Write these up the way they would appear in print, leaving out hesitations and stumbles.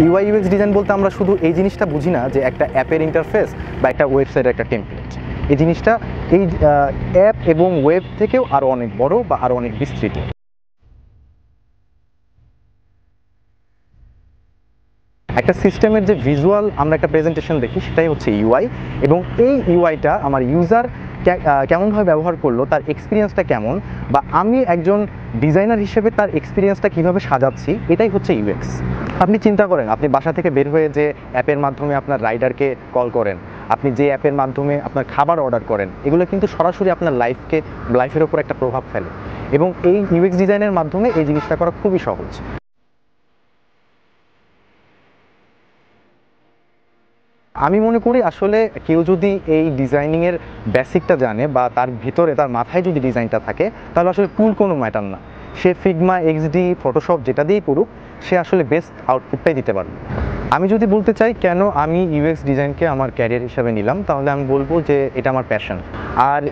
UI UX design বলতে আমরা শুধু এই জিনিসটা বুঝি না যে একটা অ্যাপের ইন্টারফেস বা একটা ওয়েবসাইটের একটা টেমপ্লেট। এই জিনিসটা এই অ্যাপ এবং ওয়েব থেকেও আরও অনেক বড় বা আরও অনেক বিস্তৃত। একটা সিস্টেমের যে ভিজুয়াল আমরা একটা প্রেজেন্টেশন দেখি সেটাই হচ্ছে ইউআই, এবং এই ইউআইটা আমার ইউজার কেমনভাবে ব্যবহার করলো, তার এক্সপিরিয়েন্সটা কেমন, বা আমি একজন ডিজাইনার হিসেবে তার এক্সপিরিয়েন্সটা কীভাবে সাজাচ্ছি, এটাই হচ্ছে ইউএক্স। আপনি চিন্তা করেন, আপনি বাসা থেকে বের হয়ে যে অ্যাপের মাধ্যমে আপনার রাইডারকে কল করেন, আপনি যে অ্যাপের মাধ্যমে আপনার খাবার অর্ডার করেন, এগুলো কিন্তু সরাসরি আপনার লাইফের ওপর একটা প্রভাব ফেলে, এবং এই ইউএক্স ডিজাইনের মাধ্যমে এই জিনিসটা করা খুবই সহজ। আমি মনে করি আসলে কেউ যদি এই ডিজাইনিংয়ের বেসিকটা জানে বা তার ভিতরে তার মাথায় যদি ডিজাইনটা থাকে, তাহলে আসলে টুল কোনো ম্যাটার না। সে ফিগমা, এক্সডি, ফটোশপ যেটা দিয়েই করুক, সে আসলে বেস্ট আউটপুটটাই দিতে পারবে। আমি যদি বলতে চাই কেন আমি ইউএক্স ডিজাইনকে আমার ক্যারিয়ার হিসাবে নিলাম, তাহলে আমি বলবো যে এটা আমার প্যাশন। আর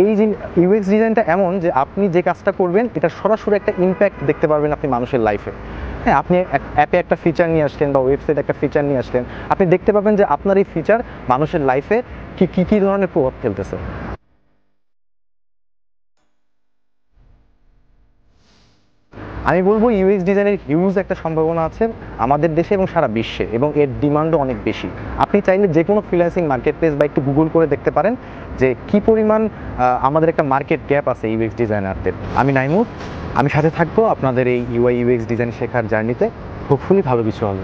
এই যে ইউএক্স ডিজাইনটা এমন যে আপনি যে কাজটা করবেন এটা সরাসরি একটা ইম্প্যাক্ট দেখতে পারবেন আপনি মানুষের লাইফে। হ্যাঁ, আপনি অ্যাপে একটা ফিচার নিয়ে আসলেন বা ওয়েবসাইটে একটা ফিচার নিয়ে আসলেন, আপনি দেখতে পাবেন যে আপনার এই ফিচার মানুষের লাইফে কী ধরনের প্রভাব ফেলতেছে। আমি বলবো ইউএক্স ডিজাইনের হিউজ একটা সম্ভাবনা আছে আমাদের দেশে এবং সারা বিশ্বে, এবং এর ডিমান্ডও অনেক বেশি। আপনি চাইলে যে কোনো ফ্রিল্যান্সিং মার্কেট প্লেস বা একটু গুগল করে দেখতে পারেন যে কী পরিমাণ আমাদের একটা মার্কেট গ্যাপ আছে ইউএক্স ডিজাইনারদের। আমি নাইমুর, আমি সাথে থাকবো আপনাদের এই ইউআই ইউএক্স ডিজাইন শেখার জার্নিতে। হোপফুলি ভালো কিছু হবে।